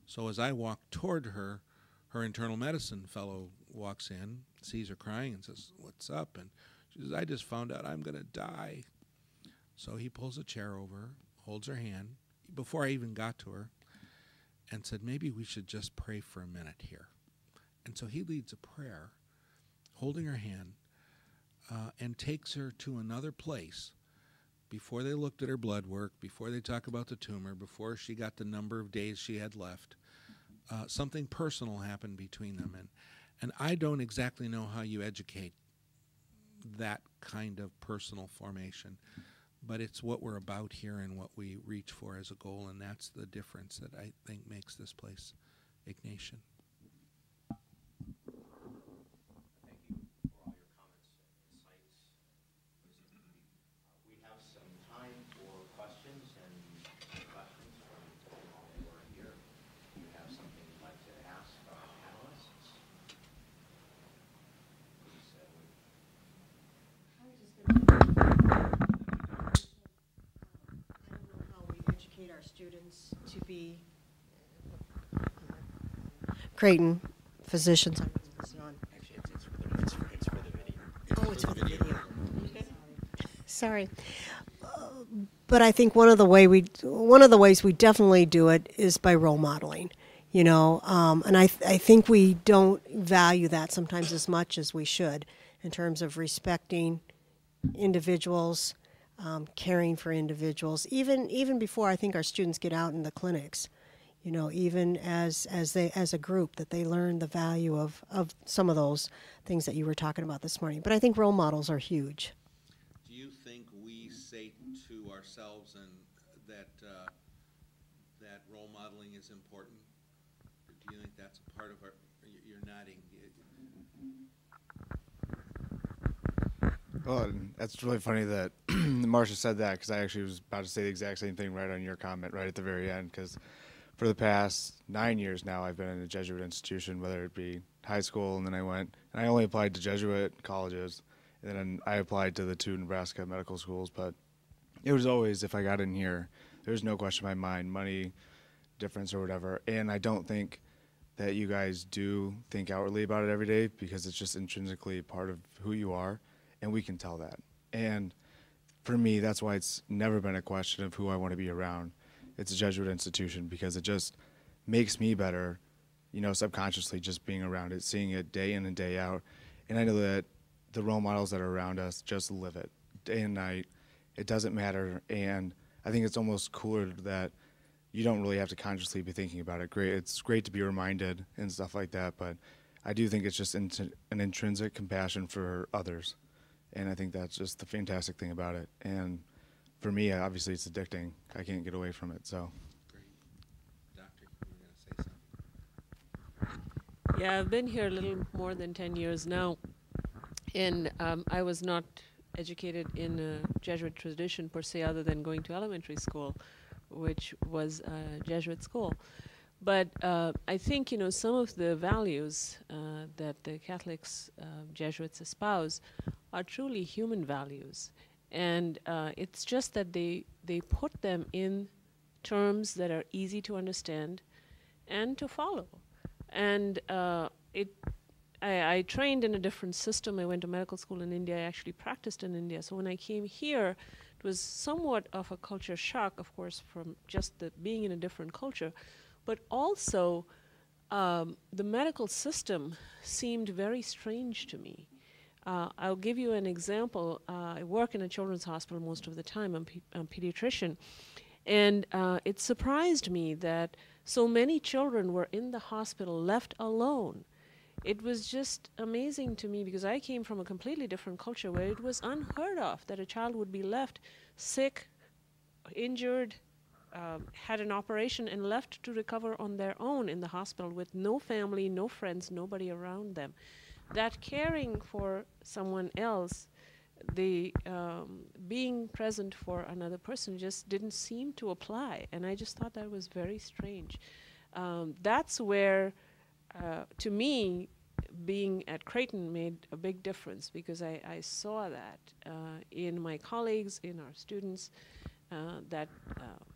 So as I walked toward her, her internal medicine fellow walks in, sees her crying, and says, "What's up?" And she says, "I just found out I'm going to die." So he pulls a chair over, holds her hand, before I even got to her, and said, "Maybe we should just pray for a minute here." And so he leads a prayer, holding her hand, and takes her to another place before they looked at her blood work, before they talk about the tumor, before she got the number of days she had left. Something personal happened between them. And I don't exactly know how you educate that kind of personal formation, but it's what we're about here and what we reach for as a goal, and that's the difference that I think makes this place Ignatian. Thank you for all your comments and insights. We have some time for questions and questions from all who are here. Do you have something you'd like to ask our panelists? Please, I was just going to, I don't know how we educate our students to be Creighton physicians. actually, it's for the Thanks for the video. Sorry. But I think one of the ways we definitely do it is by role modeling, you know, and I think we don't value that sometimes as much as we should in terms of respecting individuals, caring for individuals, even before I think our students get out in the clinics, you know, even as a group, that they learn the value of some of those things that you were talking about this morning. But I think role models are huge. Do you think we say to ourselves and that that role modeling is important? Do you think that's a part of our? You're nodding. Well, that's really funny that Marcia said that, because I actually was about to say the exact same thing right on your comment right at the very end, because for the past 9 years now I've been in a Jesuit institution, whether it be high school, and then I only applied to Jesuit colleges, and then I applied to the 2 Nebraska medical schools, but it was always, if I got in here, there was no question in my mind, money difference or whatever. And I don't think that you guys do think outwardly about it every day, because it's just intrinsically part of who you are, and we can tell that. And for me, that's why it's never been a question of who I want to be around. It's a Jesuit institution, because it just makes me better, you know, subconsciously, just being around it, seeing it day in and day out. And I know that the role models that are around us just live it day and night. It doesn't matter. And I think it's almost cooler that you don't really have to consciously be thinking about it. It's great to be reminded and stuff like that, but I do think it's just an intrinsic compassion for others. And I think that's just the fantastic thing about it. And for me, obviously, it's addicting. I can't get away from it, so. Great. Doctor, you were going to say something. Yeah, I've been here a little more than 10 years now, and I was not educated in a Jesuit tradition per se, other than going to elementary school, which was a Jesuit school. But I think, you know, some of the values that the Catholics, Jesuits espouse are truly human values. And it's just that they put them in terms that are easy to understand and to follow. And I trained in a different system. I went to medical school in India. I actually practiced in India. So when I came here, it was somewhat of a culture shock, of course, from just being in a different culture. But also, the medical system seemed very strange to me. I'll give you an example. I work in a children's hospital most of the time. I'm a pediatrician. And it surprised me that so many children were in the hospital left alone. It was just amazing to me, because I came from a completely different culture where it was unheard of that a child would be left sick, injured, had an operation, and left to recover on their own in the hospital with no family, no friends, nobody around them. That caring for someone else, the being present for another person, just didn't seem to apply, and I just thought that was very strange. That's where, to me, being at Creighton made a big difference, because I saw that in my colleagues, in our students, that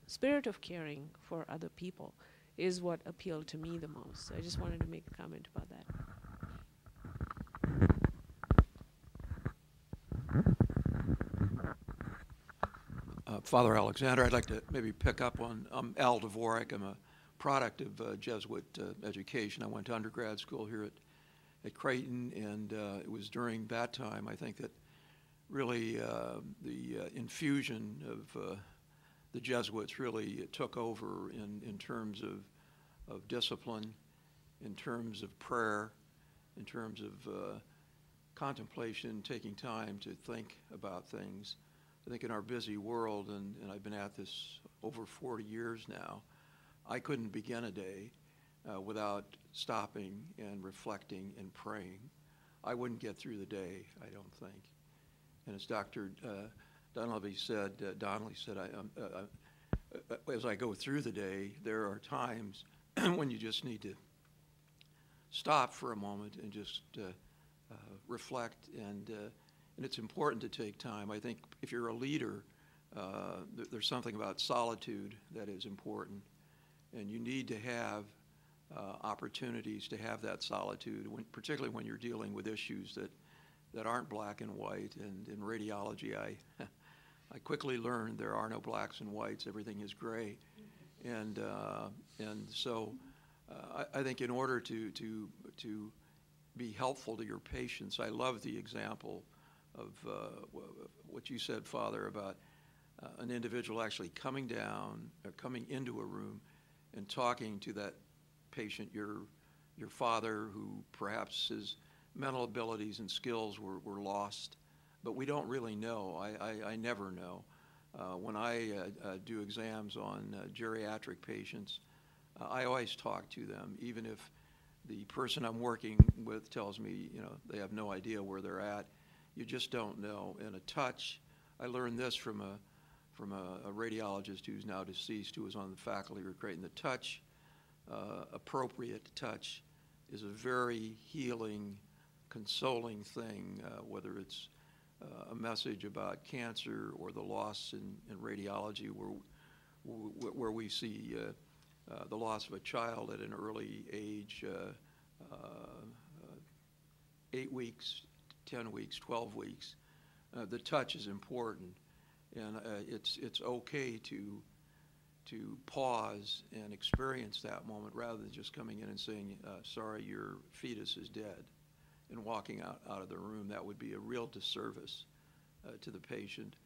spirit of caring for other people is what appealed to me the most. So I just wanted to make a comment about that. Father Alexander, I'd like to maybe pick up on Al Dvorak. I'm a product of Jesuit education. I went to undergrad school here at Creighton, and it was during that time, I think, that really the infusion of the Jesuits really took over in terms of discipline, in terms of prayer, in terms of contemplation, taking time to think about things. I think in our busy world, and I've been at this over 40 years now, I couldn't begin a day without stopping and reflecting and praying. I wouldn't get through the day, I don't think. And as Dr. Donnelly said, as I go through the day, there are times when you just need to stop for a moment and just reflect, and it's important to take time. I think if you're a leader, there's something about solitude that is important, and you need to have opportunities to have that solitude, particularly when you're dealing with issues that that aren't black and white. And in radiology, I quickly learned there are no blacks and whites. Everything is gray. And so I think in order to be helpful to your patients, I love the example of what you said, Father, about an individual actually coming down or coming into a room and talking to that patient, your father, who perhaps his mental abilities and skills were lost, but we don't really know. I never know. When I do exams on geriatric patients, I always talk to them, even if the person I'm working with tells me, they have no idea where they're at. You just don't know. And a touch, I learned this from a radiologist who's now deceased, who was on the faculty of Creighton. The touch, appropriate touch, is a very healing, consoling thing, whether it's a message about cancer or the loss in radiology, where we see the loss of a child at an early age, 8 weeks, 10 weeks, 12 weeks. The touch is important, and it's okay to pause and experience that moment rather than just coming in and saying, sorry, your fetus is dead, and walking out of the room. That would be a real disservice to the patient.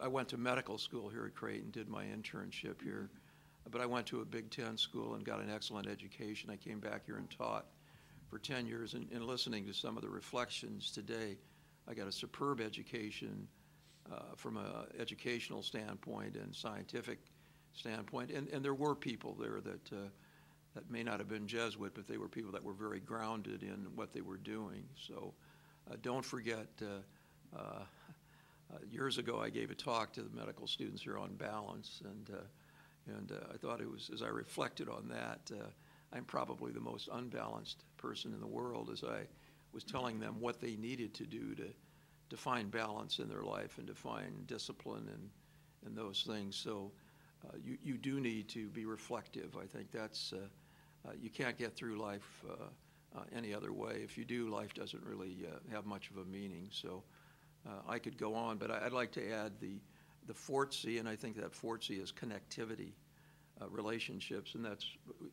I went to medical school here at Creighton, did my internship here, but I went to a Big Ten school and got an excellent education. I came back here and taught for 10 years, and listening to some of the reflections today, I got a superb education from an educational standpoint and scientific standpoint, and there were people there that may not have been Jesuit, but they were people that were very grounded in what they were doing. So don't forget, years ago I gave a talk to the medical students here on balance, and I thought it was, as I reflected on that, I'm probably the most unbalanced person in the world, as I was telling them what they needed to do to find balance in their life and to find discipline and those things. So you do need to be reflective. I think that's, you can't get through life any other way. If you do, life doesn't really have much of a meaning. So I could go on, but I'd like to add the FORTC, and I think that FORTC is connectivity, relationships, and that's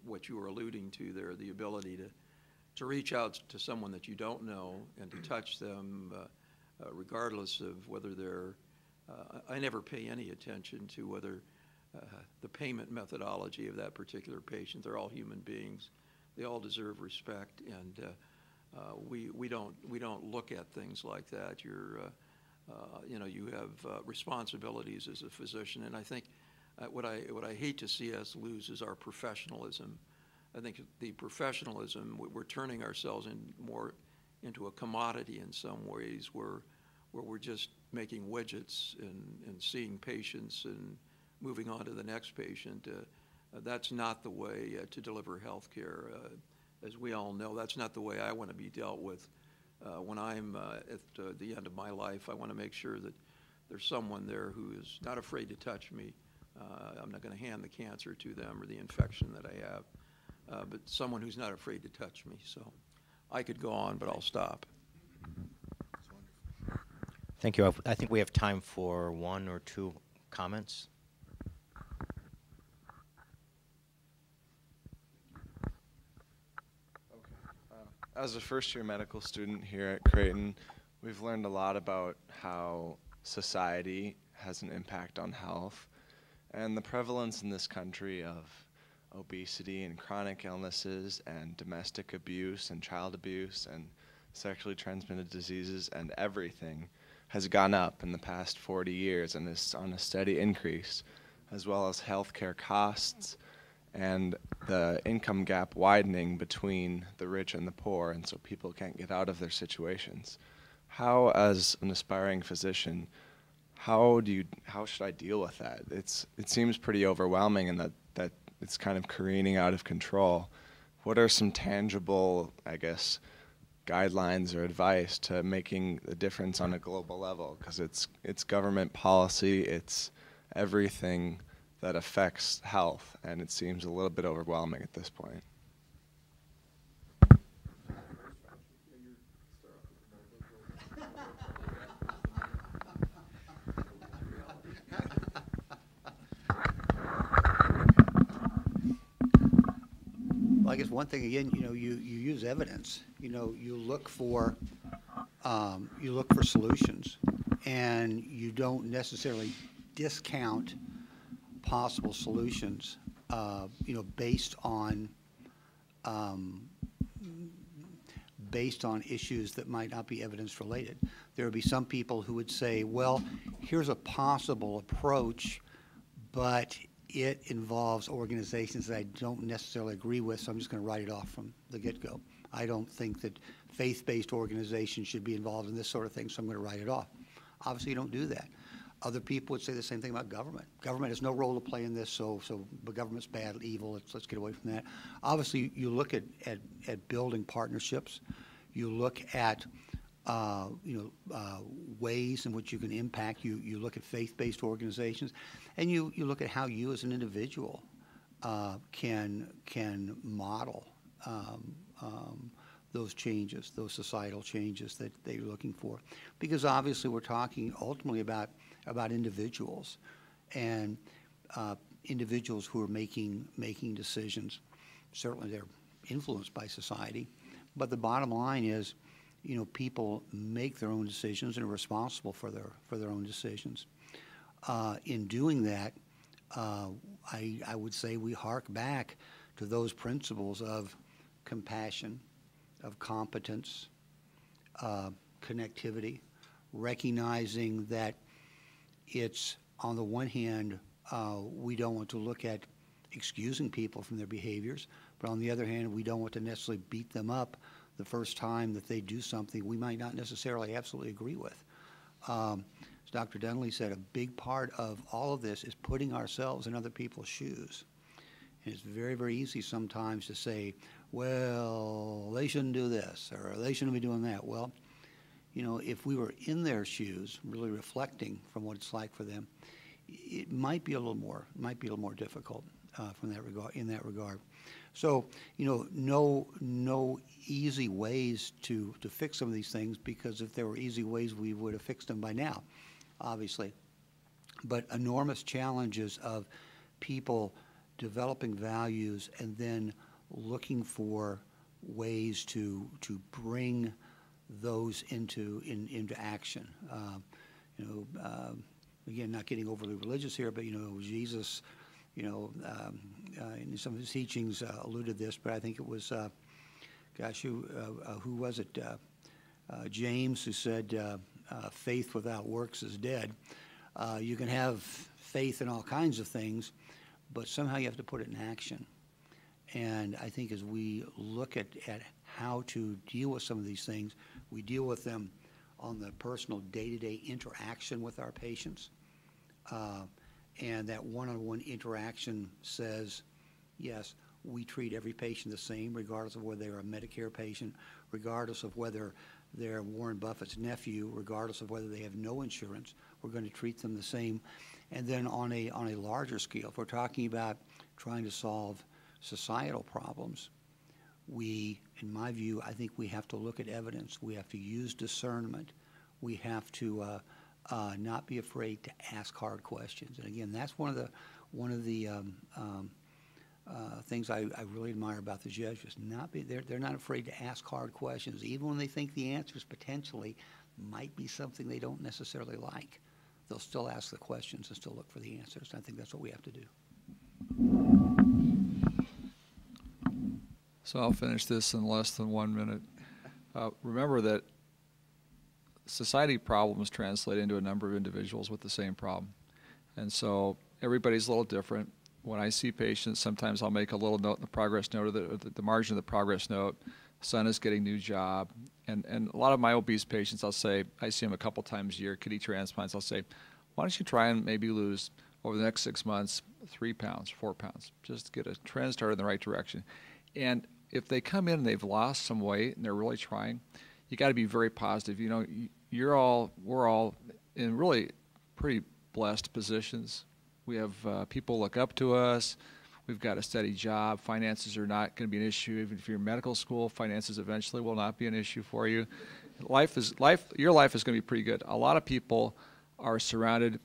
what you were alluding to there, the ability to reach out to someone that you don't know and to touch them regardless of whether they're, I never pay any attention to whether the payment methodology of that particular patient. They're all human beings. They all deserve respect, and we don't look at things like that. You have responsibilities as a physician, and I think what I hate to see us lose is our professionalism. I think the professionalism, we're turning ourselves more into a commodity in some ways, where we're just making widgets and seeing patients and moving on to the next patient. That's not the way to deliver health care. As we all know, that's not the way I want to be dealt with. When I'm at the end of my life, I want to make sure that there's someone there who is not afraid to touch me. I'm not going to hand the cancer to them or the infection that I have, but someone who's not afraid to touch me. So I could go on, but I'll stop. Thank you. I think we have time for one or two comments. As a first-year medical student here at Creighton, we've learned a lot about how society has an impact on health, and the prevalence in this country of obesity and chronic illnesses and domestic abuse and child abuse and sexually transmitted diseases and everything has gone up in the past 40 years and is on a steady increase, as well as healthcare costs and the income gap widening between the rich and the poor, and so people can't get out of their situations. How, as an aspiring physician, how should I deal with that? It seems pretty overwhelming, and that it's kind of careening out of control. What are some tangible, I guess, guidelines or advice to making a difference on a global level? Because it's government policy, it's everything that affects health, and it seems a little bit overwhelming at this point. Well, I guess one thing, again, you use evidence. You look for solutions, and you don't necessarily discount possible solutions, based on issues that might not be evidence related. There would be some people who would say, well, here's a possible approach, but it involves organizations that I don't necessarily agree with, so I'm just going to write it off from the get-go. I don't think that faith-based organizations should be involved in this sort of thing, so I'm going to write it off. Obviously, you don't do that. Other people would say the same thing about government. Government has no role to play in this, so but government's bad, evil. Let's get away from that. Obviously, you look at building partnerships. You look at ways in which you can impact. You look at faith-based organizations, and you look at how you as an individual can model those changes, those societal changes that they're looking for. Because obviously we're talking ultimately about individuals, and individuals who are making decisions. Certainly they're influenced by society, but the bottom line is, people make their own decisions and are responsible for their own decisions. In doing that, I would say we hark back to those principles of compassion, of competence, connectivity, recognizing that it's, on the one hand, we don't want to look at excusing people from their behaviors, but on the other hand, we don't want to necessarily beat them up the first time that they do something we might not necessarily absolutely agree with. As Dr. Dunley said, a big part of all of this is putting ourselves in other people's shoes. And it's very, very easy sometimes to say, well, they shouldn't do this, or they shouldn't be doing that. Well, if we were in their shoes, really reflecting from what it's like for them, it might be a little more difficult in that regard. So, no easy ways to fix some of these things, because if there were easy ways, we would have fixed them by now, obviously. But enormous challenges of people developing values and then looking for ways to bring those into action. Again, not getting overly religious here, but Jesus, in some of his teachings alluded to this, but I think it was, who was it? James, who said, faith without works is dead. You can have faith in all kinds of things, but somehow you have to put it in action. And I think as we look at how to deal with some of these things, we deal with them on the personal day-to-day interaction with our patients. And that one-on-one interaction says, yes, we treat every patient the same, regardless of whether they're a Medicare patient, regardless of whether they're Warren Buffett's nephew, regardless of whether they have no insurance. We're going to treat them the same. And then on a larger scale, if we're talking about trying to solve societal problems, in my view, I think we have to look at evidence. We have to use discernment. We have to not be afraid to ask hard questions. And again, that's one of the things I really admire about the Jesuits. They're not afraid to ask hard questions, even when they think the answers potentially might be something they don't necessarily like. They'll still ask the questions and still look for the answers. And I think that's what we have to do. So I'll finish this in less than 1 minute. Remember that society problems translate into a number of individuals with the same problem. And so everybody's a little different. When I see patients, sometimes I'll make a little note in the progress note, or the margin of the progress note, son is getting a new job. And a lot of my obese patients, I'll say, I see them a couple times a year, kidney transplants, I'll say, why don't you try and maybe lose, over the next 6 months, 3 pounds, 4 pounds, just to get a trend started in the right direction. And if they come in and they've lost some weight and they're really trying, you got to be very positive. We're all in really pretty blessed positions. We have people look up to us. We've got a steady job. Finances are not going to be an issue. Even if you're in medical school, finances eventually will not be an issue for you. Your life is going to be pretty good. A lot of people are surrounded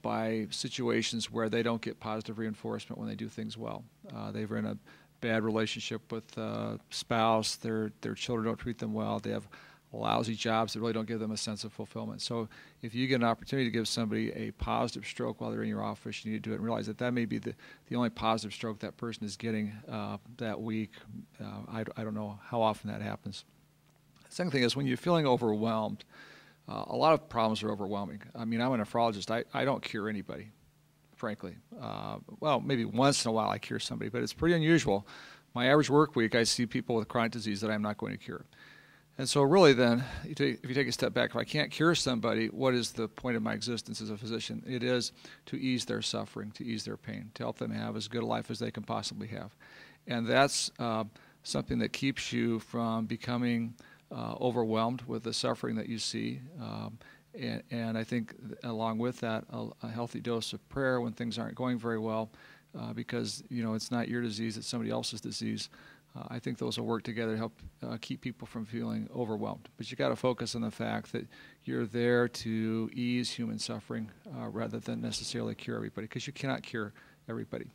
by situations where they don't get positive reinforcement when they do things well. They're in a bad relationship with spouse, their children don't treat them well, they have lousy jobs that really don't give them a sense of fulfillment. So if you get an opportunity to give somebody a positive stroke while they're in your office, you need to do it and realize that that may be the only positive stroke that person is getting that week. I don't know how often that happens. The second thing is when you're feeling overwhelmed, a lot of problems are overwhelming. I mean, I'm a nephrologist. I don't cure anybody, frankly. Well, maybe once in a while I cure somebody, but it's pretty unusual. My average work week, I see people with chronic disease that I'm not going to cure. And so really then, if you take a step back, if I can't cure somebody, what is the point of my existence as a physician? It is to ease their suffering, to ease their pain, to help them have as good a life as they can possibly have. And that's something that keeps you from becoming overwhelmed with the suffering that you see. And I think along with that, a healthy dose of prayer when things aren't going very well, because it's not your disease, it's somebody else's disease. I think those will work together to help keep people from feeling overwhelmed. But you got to focus on the fact that you're there to ease human suffering rather than necessarily cure everybody, because you cannot cure everybody.